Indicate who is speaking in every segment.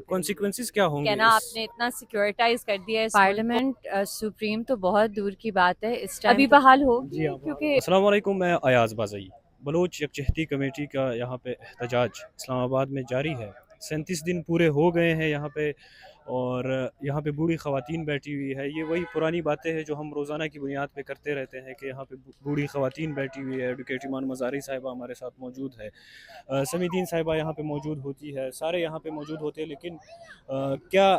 Speaker 1: Consequences کیا ہوں گے
Speaker 2: کہنا آپ نے اتنا سیکورٹائز کر دیا ہے پارلیمنٹ سپریم تو بہت دور کی بات ہے اس ٹائم ابھی بحال ہوگی
Speaker 1: جی
Speaker 2: کیونکہ
Speaker 1: السلام علیکم، میں ایاز بازئی۔ بلوچ یکجہتی کمیٹی کا یہاں پہ احتجاج اسلام آباد میں جاری ہے۔ 37 دن پورے ہو گئے ہیں یہاں پہ، اور یہاں پہ بوڑھی خواتین بیٹھی ہوئی ہے۔ یہ وہی پرانی باتیں ہیں جو ہم روزانہ کی بنیاد پہ کرتے رہتے ہیں کہ یہاں پہ بوڑھی خواتین بیٹھی ہوئی ہے۔ ایڈوکیٹ ایمان مزاری صاحبہ ہمارے ساتھ موجود ہے، سمی الدین صاحبہ یہاں پہ موجود ہوتی ہے، سارے یہاں پہ موجود ہوتے ہیں۔ لیکن کیا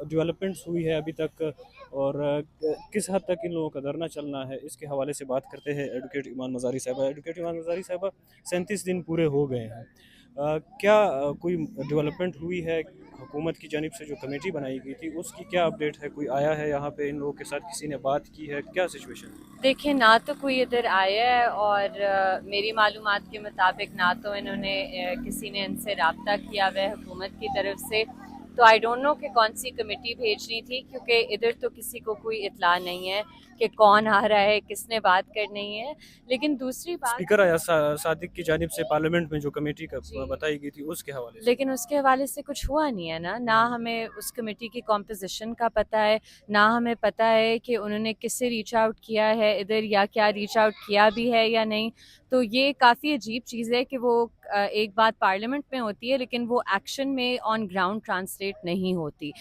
Speaker 1: ڈیولپمنٹس ہوئی ہے ابھی تک، اور کس حد تک ان لوگوں کا دھرنا چلنا ہے، اس کے حوالے سے بات کرتے ہیں ایڈوکیٹ ایمان مزاری صاحبہ۔ ایڈوکیٹ ایمان مزاری صاحبہ، 37 دن پورے ہو گئے ہیں، کیا کوئی ڈیولپمنٹ ہوئی ہے؟ حکومت کی جانب سے جو کمیٹی بنائی گئی تھی اس کی کیا اپڈیٹ ہے؟ کوئی آیا ہے یہاں پہ ان لوگوں کے ساتھ؟ کسی نے بات کی ہے؟ کیا سچویشن ہے؟
Speaker 2: دیکھیں، نہ تو کوئی ادھر آیا ہے، اور میری معلومات کے مطابق نہ تو انہوں نے کسی نے ان سے رابطہ کیا ہوا ہے حکومت کی طرف سے۔ تو آئی ڈونٹ نو کہ کون سی کمیٹی بھیجنی تھی، کیونکہ ادھر تو کسی کو کوئی اطلاع نہیں ہے کہ کون آ رہا ہے، کس نے بات کرنی ہے۔ لیکن دوسری بات،
Speaker 1: اسپیکر ایاز صادق کی جانب سے پارلیمنٹ میں جو کمیٹی کا بتائی گئی تھی اس کے حوالے سے،
Speaker 2: لیکن اس کے حوالے سے کچھ ہوا نہیں ہے نا۔ نہ ہمیں اس کمیٹی کی کمپوزیشن کا پتہ ہے، نہ ہمیں پتہ ہے کہ انہوں نے کس سے ریچ آؤٹ کیا ہے ادھر، یا کیا ریچ آؤٹ کیا بھی ہے یا نہیں۔ تو یہ کافی عجیب چیز ہے کہ وہ ایک بات پارلیمنٹ میں ہوتی ہے لیکن وہ ایکشن میں آن گراؤنڈ ٹرانسلیٹ نہیں ہوتی۔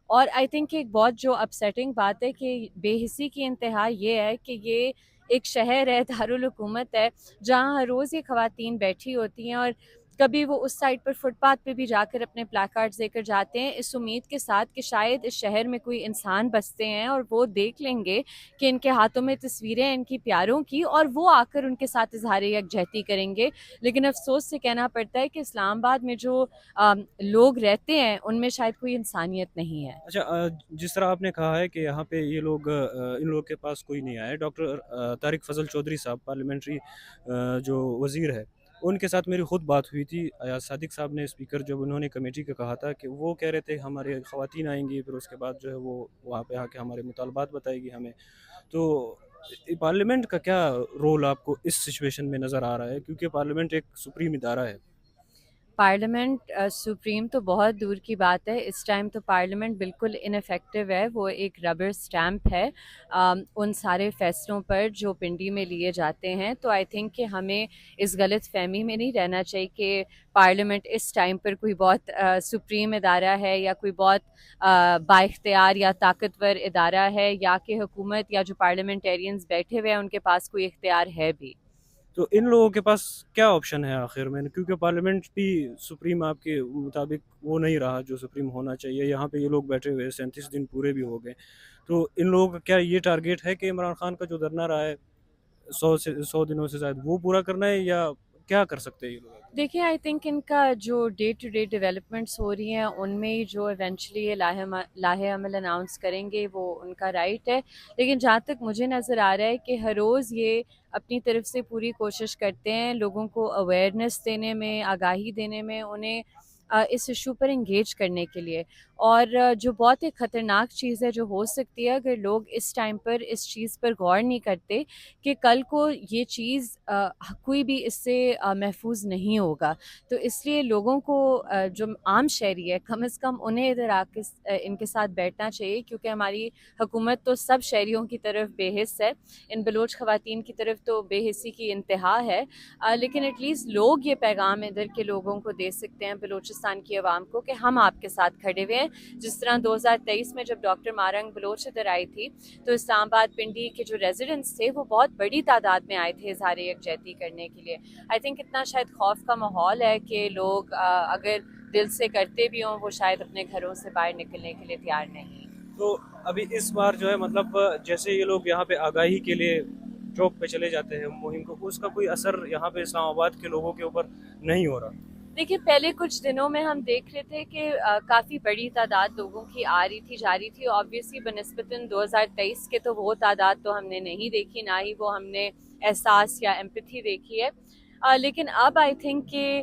Speaker 2: اور آئی تھنک ایک بہت جو اپسیٹنگ بات ہے کہ بے حسی کی انتہا یہ ہے کہ یہ ایک شہر ہے، دارالحکومت ہے، جہاں ہر روز یہ خواتین بیٹھی ہوتی ہیں، اور کبھی وہ اس سائڈ پر فٹ پاتھ پہ بھی جا کر اپنے پلاکارڈز لے کر جاتے ہیں اس امید کے ساتھ کہ شاید اس شہر میں کوئی انسان بستے ہیں اور وہ دیکھ لیں گے کہ ان کے ہاتھوں میں تصویریں ہیں ان کی پیاروں کی، اور وہ آ کر ان کے ساتھ اظہار یکجہتی کریں گے۔ لیکن افسوس سے کہنا پڑتا ہے کہ اسلام آباد میں جو لوگ رہتے ہیں ان میں شاید کوئی انسانیت نہیں ہے۔
Speaker 1: اچھا، جس طرح آپ نے کہا ہے کہ یہاں پہ یہ لوگ ان لوگوں کے پاس کوئی نہیں آیا، ڈاکٹر طارق فضل چودھری صاحب پارلیمنٹری جو وزیر ہے، ان کے ساتھ میری خود بات ہوئی تھی۔ ایاز صادق صاحب نے، اسپیکر جب انہوں نے کمیٹی کا کہا تھا کہ وہ کہہ رہے تھے ہمارے خواتین آئیں گی، پھر اس کے بعد جو ہے وہ وہاں پہ آ کے ہمارے مطالبات بتائے گی ہمیں۔ تو پارلیمنٹ کا کیا رول آپ کو اس سچویشن میں نظر آ رہا ہے؟ کیونکہ پارلیمنٹ ایک سپریم ادارہ ہے۔
Speaker 2: پارلیمنٹ سپریم تو بہت دور کی بات ہے، اس ٹائم تو پارلیمنٹ بالکل انفیکٹو ہے، وہ ایک ربر سٹیمپ ہے ان سارے فیصلوں پر جو پنڈی میں لیے جاتے ہیں۔ تو آئی تھنک کہ ہمیں اس غلط فہمی میں نہیں رہنا چاہیے کہ پارلیمنٹ اس ٹائم پر کوئی بہت سپریم ادارہ ہے یا کوئی بہت با اختیار یا طاقتور ادارہ ہے، یا کہ حکومت یا جو پارلیمنٹیرینز بیٹھے ہوئے ہیں ان کے پاس کوئی اختیار ہے بھی۔
Speaker 1: تو ان لوگوں کے پاس کیا آپشن ہے آخر میں؟ کیونکہ پارلیمنٹ بھی سپریم آپ کے مطابق وہ نہیں رہا جو سپریم ہونا چاہیے۔ یہاں پہ یہ لوگ بیٹھے ہوئے 37 دن پورے بھی ہو گئے، تو ان لوگوں کا کیا یہ ٹارگیٹ ہے کہ عمران خان کا جو دھرنا رہا ہے 100 دنوں سے زائد، وہ پورا کرنا ہے، یا کیا کر سکتے ہیں یہ لوگ؟
Speaker 2: دیکھیں، آئی تھنک ان کا جو ڈے ٹو ڈے ڈیولپمنٹس ہو رہی ہیں ان میں جو ایونچولی یہ لاہے عمل اناؤنس کریں گے وہ ان کا رائٹ ہے، لیکن جہاں تک مجھے نظر آ رہا ہے کہ ہر روز یہ اپنی طرف سے پوری کوشش کرتے ہیں لوگوں کو اویئرنیس دینے میں، آگاہی دینے میں، انہیں اس ایشو پر انگیج کرنے کے لیے۔ اور جو بہت ایک خطرناک چیز ہے جو ہو سکتی ہے اگر لوگ اس ٹائم پر اس چیز پر غور نہیں کرتے کہ کل کو یہ چیز کوئی بھی اس سے محفوظ نہیں ہوگا۔ تو اس لیے لوگوں کو جو عام شہری ہے کم از کم انہیں ادھر آ کے ان کے ساتھ بیٹھنا چاہیے، کیونکہ ہماری حکومت تو سب شہریوں کی طرف بے حس ہے، ان بلوچ خواتین کی طرف تو بے حسی کی انتہا ہے۔ لیکن ایٹ لیسٹ لوگ یہ پیغام ادھر کے لوگوں کو دے سکتے ہیں، بلوچستان کی عوام کو، کہ ہم آپ کے ساتھ کھڑے ہوئے ہیں۔ جس طرح 2023 میں جب ڈاکٹر مارنگ بلوچ ادھر آئی تھی تو اسلام آباد پنڈی کے جو ریزیڈنٹس تھے وہ بہت بڑی تعداد میں آئے تھے اظہار یکجہتی کرنے کے لیے۔ آئی تھنک اتنا شاید خوف کا ماحول ہے کہ لوگ اگر دل سے کرتے بھی ہوں وہ شاید اپنے گھروں سے باہر نکلنے کے لیے تیار نہیں۔
Speaker 1: تو ابھی اس بار جو ہے مطلب جیسے یہ لوگ یہاں پہ آگاہی کے لیے چوک پہ چلے جاتے ہیں مہم کو، اس کا کوئی اثر یہاں پہ اسلام آباد کے لوگوں کے اوپر نہیں ہو رہا؟
Speaker 2: دیکھیے، پہلے کچھ دنوں میں ہم دیکھ رہے تھے کہ کافی بڑی تعداد لوگوں کی آ رہی تھی، جا رہی تھی۔ آبویسلی بنسبتاً 2023 کے تو وہ تعداد تو ہم نے نہیں دیکھی، نہ ہی وہ ہم نے احساس یا ایمپتھی دیکھی ہے۔ لیکن اب آئی تھنک کہ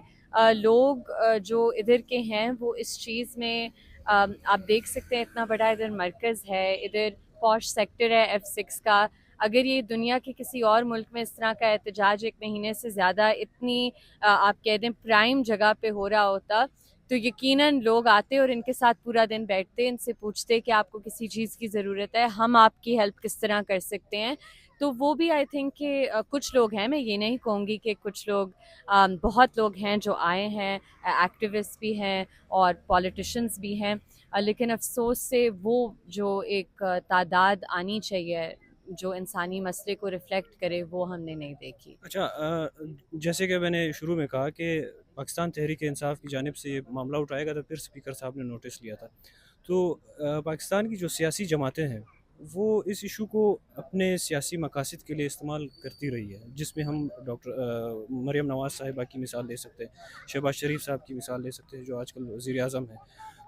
Speaker 2: لوگ جو ادھر کے ہیں وہ اس چیز میں آپ دیکھ سکتے ہیں اتنا بڑا ادھر مرکز ہے، ادھر پوش سیکٹر ہے F6 کا۔ اگر یہ دنیا کے کسی اور ملک میں اس طرح کا احتجاج ایک مہینے سے زیادہ اتنی آپ کہہ دیں پرائم جگہ پہ ہو رہا ہوتا تو یقیناً لوگ آتے اور ان کے ساتھ پورا دن بیٹھتے، ان سے پوچھتے کہ آپ کو کسی چیز کی ضرورت ہے، ہم آپ کی ہیلپ کس طرح کر سکتے ہیں. تو وہ بھی آئی تھنک کہ کچھ لوگ ہیں، میں یہ نہیں کہوں گی کہ کچھ لوگ، بہت لوگ ہیں جو آئے ہیں، ایکٹیوسٹ بھی ہیں اور پولیٹیشنز بھی ہیں، لیکن افسوس سے وہ جو ایک تعداد آنی چاہیے جو انسانی مسئلے کو ریفلیکٹ کرے، وہ ہم نے نہیں دیکھی.
Speaker 1: اچھا، جیسے کہ میں نے شروع میں کہا کہ پاکستان تحریک انصاف کی جانب سے یہ معاملہ اٹھایا گیا تھا، پھر اسپیکر صاحب نے نوٹس لیا تھا. تو پاکستان کی جو سیاسی جماعتیں ہیں وہ اس ایشو کو اپنے سیاسی مقاصد کے لیے استعمال کرتی رہی ہے، جس میں ہم ڈاکٹر مریم نواز صاحبہ کی مثال لے سکتے ہیں، شہباز شریف صاحب کی مثال لے سکتے ہیں جو آج کل وزیر اعظم ہیں.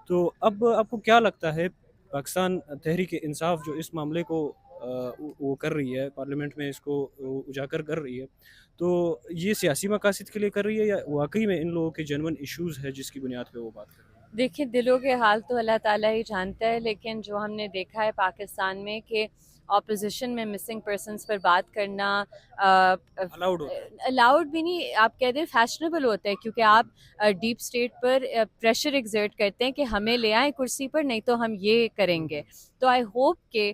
Speaker 1: تو اب آپ کو کیا لگتا ہے پاکستان تحریک انصاف جو اس معاملے کو وہ کر رہی ہے، پارلیمنٹ میں اس کو اجاگر کر رہی ہے، تو یہ سیاسی مقاصد کے لیے کر رہی ہے یا واقعی میں ان لوگوں کے جنون ایشوز ہے جس کی بنیاد پہ وہ بات کر رہی ہے؟
Speaker 2: دیکھیں، دلوں کے حال تو اللہ تعالیٰ ہی جانتا ہے، لیکن جو ہم نے دیکھا ہے پاکستان میں کہ اپوزیشن میں مسنگ پرسنس پر بات کرنا
Speaker 1: الاؤڈ ہوتا ہے.
Speaker 2: الاؤڈ بھی نہیں، آپ کہہ دیں فیشنیبل ہوتا ہے، کیونکہ آپ ڈیپ اسٹیٹ پر پریشر ایگزرٹ کرتے ہیں کہ ہمیں لے آئیں کرسی پر، نہیں تو ہم یہ کریں گے. تو آئی ہوپ کہ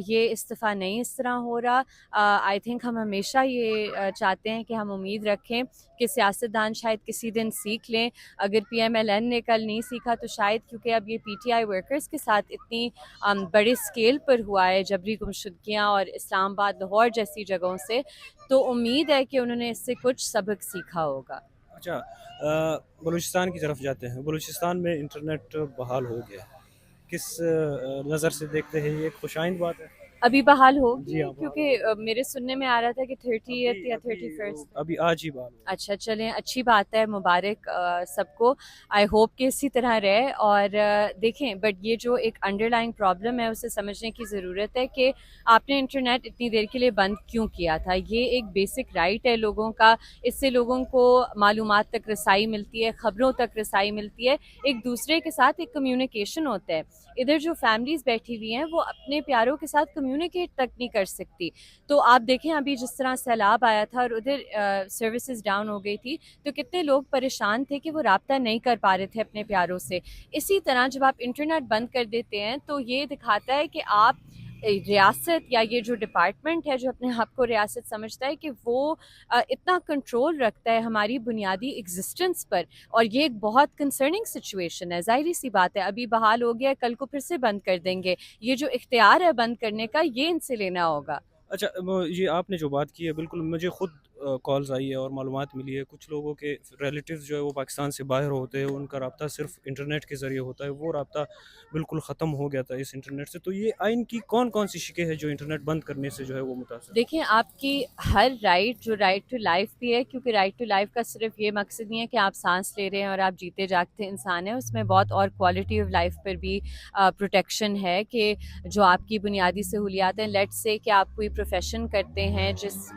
Speaker 2: یہ استعفیٰ نہیں اس طرح ہو رہا. آئی تھنک ہم ہمیشہ یہ چاہتے ہیں کہ ہم امید رکھیں کہ سیاستدان شاید کسی دن سیکھ لیں. اگر پی ایم ایل این نے کل نہیں سیکھا تو شاید کیونکہ اب یہ پی ٹی آئی ورکرز کے ساتھ اتنی بڑے اسکیل پر ہوا ہے، جبری گمشدگیاں اور اسلام آباد، لاہور جیسی جگہوں سے، تو امید ہے کہ انہوں نے اس سے کچھ سبق سیکھا ہوگا.
Speaker 1: اچھا، بلوچستان کی طرف جاتے ہیں. بلوچستان میں انٹرنیٹ بحال ہو گیا، کس نظر سے دیکھتے ہیں؟ یہ ایک خوشائند بات ہے.
Speaker 2: ابھی بحال ہوگی
Speaker 1: جی ہاں، بحال
Speaker 2: کیونکہ میرے سننے میں آ رہا تھا کہ 30th یا
Speaker 1: ابھی
Speaker 2: 31st.
Speaker 1: ابھی آج ہی بحال ہو.
Speaker 2: اچھا، چلیں، اچھی بات ہے، مبارک سب کو. آئی ہوپ کہ اسی طرح رہے. اور دیکھیں، بٹ یہ جو ایک انڈر لائن پرابلم ہے اسے سمجھنے کی ضرورت ہے کہ آپ نے انٹرنیٹ اتنی دیر کے لیے بند کیوں کیا تھا. یہ ایک بیسک رائٹ ہے لوگوں کا، اس سے لوگوں کو معلومات تک رسائی ملتی ہے، خبروں تک رسائی ملتی ہے، ایک دوسرے کے ساتھ ایک کمیونیکیشن ہوتا ہے. ادھر جو فیملیز بیٹھی ہوئی ہیں وہ اپنے پیاروں کے ساتھ کمیونیکیٹ تک نہیں کر سکتی. تو آپ دیکھیں ابھی جس طرح سیلاب آیا تھا اور ادھر سروسز ڈاؤن ہو گئی تھی، تو کتنے لوگ پریشان تھے کہ وہ رابطہ نہیں کر پا رہے تھے اپنے پیاروں سے. اسی طرح جب آپ انٹرنیٹ بند کر دیتے ہیں تو یہ دکھاتا ہے کہ آپ ریاست یا یہ جو ڈپارٹمنٹ ہے جو اپنے آپ کو ریاست سمجھتا ہے کہ وہ اتنا کنٹرول رکھتا ہے ہماری بنیادی ایگزسٹنس پر. اور یہ ایک بہت کنسرننگ سچویشن ہے. ظاہری سی بات ہے، ابھی بحال ہو گیا، کل کو پھر سے بند کر دیں گے. یہ جو اختیار ہے بند کرنے کا، یہ ان سے لینا ہوگا.
Speaker 1: اچھا، یہ آپ نے جو بات کی ہے بالکل مجھے خود کالز آئی ہے اور معلومات ملی ہے. کچھ لوگوں کے ریلیٹیوز جو ہے وہ پاکستان سے باہر ہوتے ہیں، ان کا رابطہ صرف انٹرنیٹ کے ذریعے ہوتا ہے، وہ رابطہ بالکل ختم ہو گیا تھا اس انٹرنیٹ سے. تو یہ آئین کی کون کون سی شکیں ہیں جو انٹرنیٹ بند کرنے سے جو ہے وہ متاثر؟
Speaker 2: دیکھیں، آپ کی ہر رائٹ، جو رائٹ ٹو لائف بھی ہے، کیونکہ رائٹ ٹو لائف کا صرف یہ مقصد نہیں ہے کہ آپ سانس لے رہے ہیں اور آپ جیتے جاگتے انسان ہیں، اس میں بہت اور کوالٹی آف لائف پر بھی پروٹیکشن ہے کہ جو آپ کی بنیادی سہولیات ہیں. لیٹ سے کہ آپ کوئی پروفیشن کرتے ہیں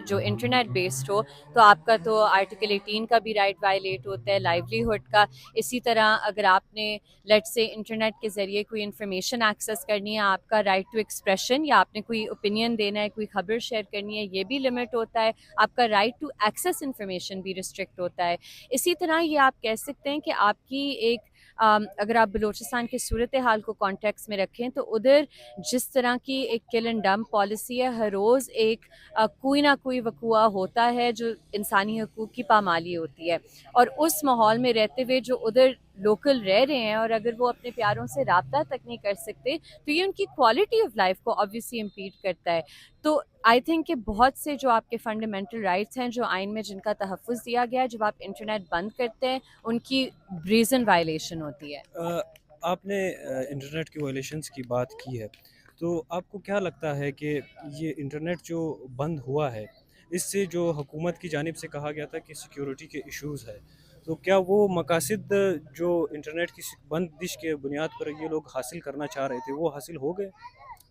Speaker 2: جو انٹرنیٹ بیسڈ ہو، تو آپ کا تو آرٹیکل 18 کا بھی رائٹ وائلیٹ ہوتا ہے، لائیولیہڈ کا. اسی طرح اگر آپ نے لیٹ سے انٹرنیٹ کے ذریعے کوئی انفارمیشن ایکسیس کرنی ہے، آپ کا رائٹ ٹو ایکسپریشن، یا آپ نے کوئی اوپینین دینا ہے، کوئی خبر شیئر کرنی ہے، یہ بھی لمٹ ہوتا ہے. آپ کا رائٹ ٹو ایکسیس انفارمیشن بھی ریسٹرکٹ ہوتا ہے. اسی طرح یہ آپ کہہ سکتے ہیں کہ آپ کی ایک اگر آپ بلوچستان کی صورتحال کو کانٹیکس میں رکھیں تو ادھر جس طرح کی ایک کل اینڈ ڈمپ پالیسی ہے، ہر روز ایک کوئی نہ کوئی وقوع ہوتا ہے جو انسانی حقوق کی پامالی ہوتی ہے. اور اس ماحول میں رہتے ہوئے جو ادھر لوکل رہ رہے ہیں اور اگر وہ اپنے پیاروں سے رابطہ تک نہیں کر سکتے تو یہ ان کی کوالٹی آف لائف کو آبویسلی امپیڈ کرتا ہے. تو آئی تھنک کہ بہت سے جو آپ کے فنڈامنٹل رائٹس ہیں جو آئین میں جن کا تحفظ دیا گیا ہے، جب آپ انٹرنیٹ بند کرتے ہیں ان کی بریزن وائلیشن ہوتی ہے.
Speaker 1: آپ نے انٹرنیٹ کی وائلیشنس کی بات کی ہے، تو آپ کو کیا لگتا ہے کہ یہ انٹرنیٹ جو بند ہوا ہے اس سے جو حکومت کی جانب سے کہا گیا تھا کہ سیکیورٹی کے ایشوز ہے، تو کیا وہ مقاصد جو انٹرنیٹ کی بندش کے بنیاد پر یہ لوگ حاصل کرنا چاہ رہے تھے وہ حاصل ہو گئے؟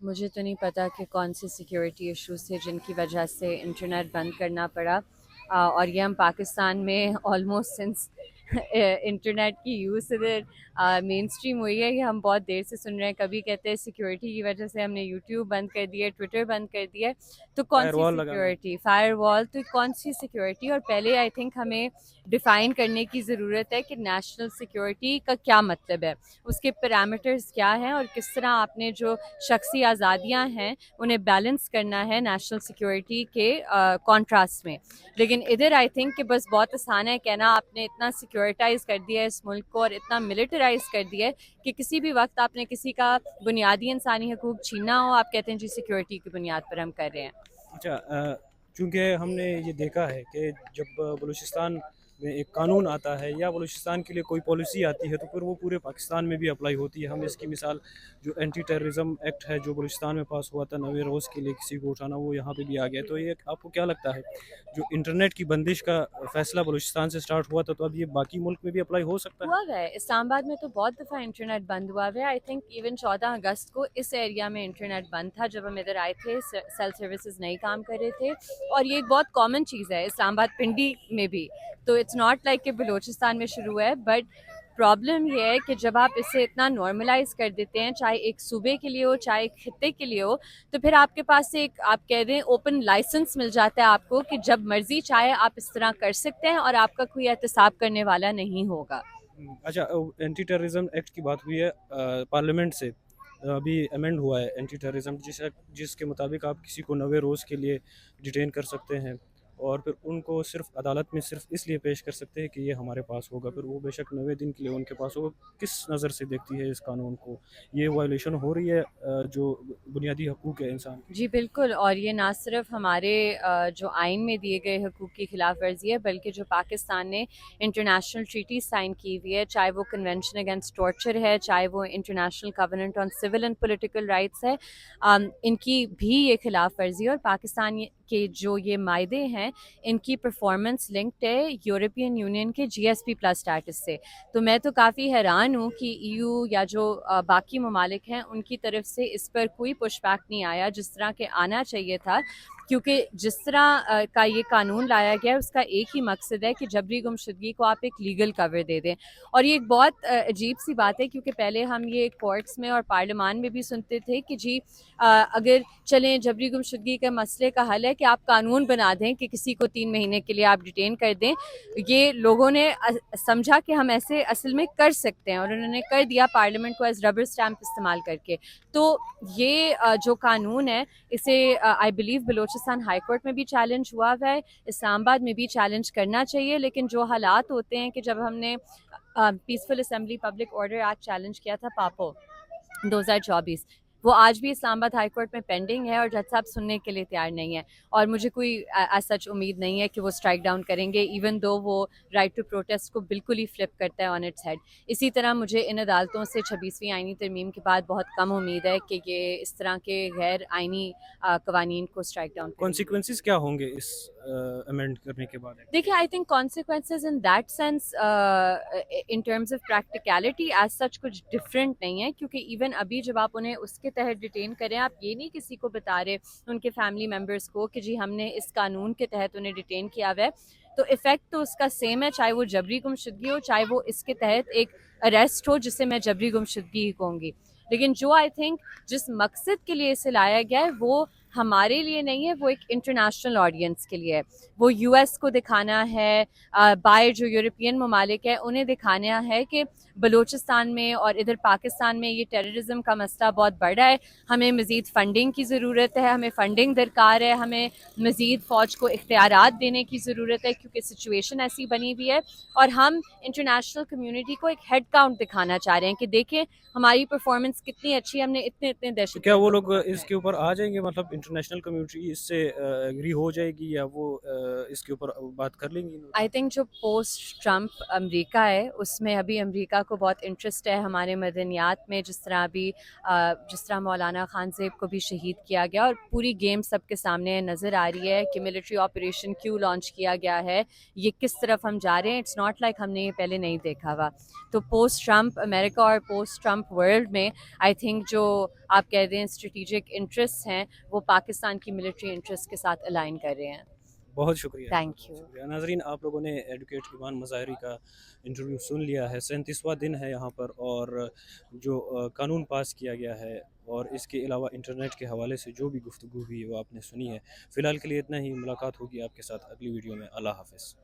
Speaker 2: مجھے تو نہیں پتہ کہ کون سے سیکیورٹی ایشوز تھے جن کی وجہ سے انٹرنیٹ بند کرنا پڑا. اور یہ ہم پاکستان میں آلموسٹ سنس انٹرنیٹ کی یوز ادھر مین اسٹریم ہوئی ہے، یہ ہم بہت دیر سے سن رہے ہیں. کبھی کہتے ہیں سیکیورٹی کی وجہ سے ہم نے یوٹیوب بند کر دیا ہے، ٹویٹر بند کر دیا ہے. تو کون
Speaker 1: فائر
Speaker 2: سی
Speaker 1: وال لگانا.
Speaker 2: سیکیورٹی، فائر وال تو کون سی سیکیورٹی؟ اور پہلے آئی تھنک ہمیں ڈیفائن کرنے کی ضرورت ہے کہ نیشنل سیکیورٹی کا کیا مطلب ہے، اس کے پیرامیٹرز کیا ہیں، اور کس طرح آپ نے جو شخصی آزادیاں ہیں انہیں بیلنس کرنا ہے نیشنل سیکیورٹی کے کانٹراسٹ میں. لیکن ادھر آئی تھنک کہ بس بہت آسان ہے کہنا آپ نے اتنا سیکیورٹائز کر دیا ہے اس ملک کو اور اتنا ملٹرائز کر دیا ہے کہ کسی بھی وقت آپ نے کسی کا بنیادی انسانی حقوق چھیننا ہو آپ کہتے ہیں جی سیکیورٹی کی بنیاد پر ہم کر رہے ہیں.
Speaker 1: اچھا چونکہ ہم نے یہ دیکھا ہے کہ جب بلوچستان میں ایک قانون آتا ہے یا بلوچستان کے لیے کوئی پالیسی آتی ہے تو پھر وہ پورے پاکستان میں بھی اپلائی ہوتی ہے. ہم اس کی مثال جو اینٹی ٹیررزم ایکٹ ہے جو بلوچستان میں پاس ہوا تھا 90 روز کے لیے کسی کو اٹھانا، وہ یہاں پہ بھی آ گیا. تو یہ آپ کو کیا لگتا ہے جو انٹرنیٹ کی بندش کا فیصلہ بلوچستان سے سٹارٹ ہوا تھا تو اب یہ باقی ملک میں بھی اپلائی ہو سکتا ہے؟
Speaker 2: ہوا ہے اسلام آباد میں تو بہت دفعہ انٹرنیٹ بند ہوا ہے. آئی تھنک ایون 14 اگست کو اس ایریا میں انٹرنیٹ بند تھا جب ہم ادھر آئے تھے، سیل سروسز نہیں کام کر رہے تھے. اور یہ ایک بہت کامن چیز ہے اسلام آباد پنڈی میں بھی، تو اٹس ناٹ لائک کہ بلوچستان میں شروع ہے. بٹ پرابلم یہ ہے کہ جب آپ اسے اتنا نارملائز کر دیتے ہیں، چاہے ایک صوبے کے لیے ہو چاہے ایک خطے کے لیے ہو، تو پھر آپ کے پاس ایک آپ کہہ دیں اوپن لائسنس مل جاتا ہے آپ کو کہ جب مرضی چاہے آپ اس طرح کر سکتے ہیں اور آپ کا کوئی احتساب کرنے والا نہیں ہوگا.
Speaker 1: اچھا اینٹی ٹیررزم ایکٹ کی بات ہوئی ہے پارلیمنٹ سے ابھی امینڈ ہوا ہے اینٹی ٹیررزم جس کے مطابق آپ کسی کو 90 روز کے لیے ڈیٹین کر سکتے ہیں اور پھر ان کو صرف عدالت میں صرف اس لیے پیش کر سکتے ہیں کہ یہ ہمارے پاس ہوگا. پھر وہ بے شک 90 دن کے لیے ان کے پاس ہوگا. کس نظر سے دیکھتی ہے اس قانون کو؟ یہ وائلیشن ہو رہی ہے جو بنیادی حقوق ہے انسان کی؟
Speaker 2: جی بالکل، اور یہ نہ صرف ہمارے جو آئین میں دیے گئے حقوق کی خلاف ورزی ہے بلکہ جو پاکستان نے انٹرنیشنل ٹریٹیز سائن کی ہوئی ہے، چاہے وہ کنونشن اگینسٹ ٹارچر ہے، چاہے وہ international covenant on civil and political rights ہے، ان کی بھی یہ خلاف ورزی ہے. اور پاکستان کے جو یہ معاہدے ہیں ان کی پرفارمنس لنکڈ ہے یورپین یونین کے جی ایس پی پلس اسٹیٹس سے. تو میں تو کافی حیران ہوں کہ ای یو یا جو باقی ممالک ہیں ان کی طرف سے اس پر کوئی پش بیک نہیں آیا جس طرح کہ آنا چاہیے تھا. کیونکہ جس طرح کا یہ قانون لایا گیا ہے اس کا ایک ہی مقصد ہے کہ جبری گمشدگی کو آپ ایک لیگل کور دے دیں. اور یہ ایک بہت عجیب سی بات ہے کیونکہ پہلے ہم یہ کورٹس میں اور پارلیمان میں بھی سنتے تھے کہ جی اگر چلیں جبری گمشدگی کے مسئلے کا حل ہے کہ آپ قانون بنا دیں کہ کسی کو 3 مہینے کے لیے آپ ڈیٹین کر دیں. یہ لوگوں نے سمجھا کہ ہم ایسے اصل میں کر سکتے ہیں اور انہوں نے کر دیا پارلیمنٹ کو ایز ربر اسٹیمپ استعمال کر کے. تو یہ جو قانون ہے اسے I believe Balochistan high court میں بھی چیلنج ہوا ہے، اسلام آباد میں بھی چیلنج کرنا چاہیے. لیکن جو حالات ہوتے ہیں کہ جب ہم نے peaceful assembly public order act challenge کیا تھا پاپو 2024، وہ آج بھی اسلام آباد ہائی کورٹ میں پینڈنگ ہے اور جج صاحب سننے کے لیے تیار نہیں ہے. اور مجھے کوئی ایز سچ امید نہیں ہے کہ وہ اسٹرائک ڈاؤن کریں گے ایون دو وہ رائٹ ٹو پروٹیسٹ کو بالکل ہی فلپ کرتا ہے آن اٹس ہیڈ. اسی طرح مجھے ان عدالتوں سے 26ویں آئینی ترمیم کے بعد بہت کم امید ہے کہ یہ اس طرح کے غیر آئینی قوانین کو اسٹرائک ڈاؤن کریں گے.
Speaker 1: کانسیکوینسز کیا ہوں گے اس امینڈ کرنے کے بعد؟
Speaker 2: دیکھیے I think consequences in that sense in terms of practicality as such کچھ ڈفرینٹ نہیں ہے کیونکہ ایون ابھی جب آپ انہیں اس کے تحت ڈیٹین کریں آپ یہ نہیں کسی کو بتا رہے ان کے فیملی ممبرس کو کہ جی ہم نے اس قانون کے تحت انہیں ڈیٹین کیا ہوا ہے. تو افیکٹ تو اس کا سیم ہے چاہے وہ جبری گمشدگی ہو چاہے وہ اس کے تحت ایک اریسٹ ہو جسے میں جبری گمشدگی ہی کہوں گی. لیکن جو آئی تھنک جس مقصد کے لیے اسے لایا گیا ہے وہ ہمارے لیے نہیں ہے، وہ ایک انٹرنیشنل آڈینس کے لیے ہے. وہ یو ایس کو دکھانا ہے، باہر جو یورپین ممالک ہے انہیں دکھانا ہے کہ بلوچستان میں اور ادھر پاکستان میں یہ ٹیررزم کا مسئلہ بہت بڑا ہے، ہمیں مزید فنڈنگ کی ضرورت ہے، ہمیں فنڈنگ درکار ہے، ہمیں مزید فوج کو اختیارات دینے کی ضرورت ہے کیونکہ سچویشن ایسی بنی ہوئی ہے. اور ہم انٹرنیشنل کمیونٹی کو ایک ہیڈ کاؤنٹ دکھانا چاہ رہے ہیں کہ دیکھیں ہماری پرفارمنس کتنی اچھی ہے، ہم نے اتنے
Speaker 1: تو
Speaker 2: دہشت
Speaker 1: کیا وہ
Speaker 2: گردوں
Speaker 1: لوگ
Speaker 2: کو مارا
Speaker 1: اس
Speaker 2: ہے.
Speaker 1: کے اوپر آ جائیں گے؟ مطلب انٹرنیشنل کمیونٹی اس سے ایگری ہو جائے گی یا وہ اس کے اوپر بات کر لیں گی؟
Speaker 2: آئی تھنک جو پوسٹ ٹرمپ امریکہ ہے اس میں ابھی امریکہ کو بہت انٹرسٹ ہے ہمارے مدنیات میں، جس طرح مولانا خان زیب کو بھی شہید کیا گیا اور پوری گیم سب کے سامنے نظر آ رہی ہے کہ ملٹری آپریشن کیوں لانچ کیا گیا ہے، یہ کس طرف ہم جا رہے ہیں. اٹس ناٹ لائک ہم نے یہ پہلے نہیں دیکھا ہوا. تو پوسٹ ٹرمپ امریکہ اور پوسٹ ٹرمپ ورلڈ میں آئی تھنک جو آپ کہہ دیں اسٹریٹجک انٹرسٹ ہیں وہ پاکستان کی ملٹری انٹرسٹ کے ساتھ الائن کر رہے ہیں.
Speaker 1: بہت شکریہ
Speaker 2: تھینک
Speaker 1: بہت
Speaker 2: یو.
Speaker 1: شکریہ ناظرین، آپ لوگوں نے ایڈوکیٹ ایمان مظاہری کا انٹرویو سن لیا ہے. 37واں دن ہے یہاں پر، اور جو قانون پاس کیا گیا ہے اور اس کے علاوہ انٹرنیٹ کے حوالے سے جو بھی گفتگو ہوئی وہ آپ نے سنی ہے. فی الحال کے لیے اتنا ہی. ملاقات ہوگی آپ کے ساتھ اگلی ویڈیو میں. اللہ حافظ.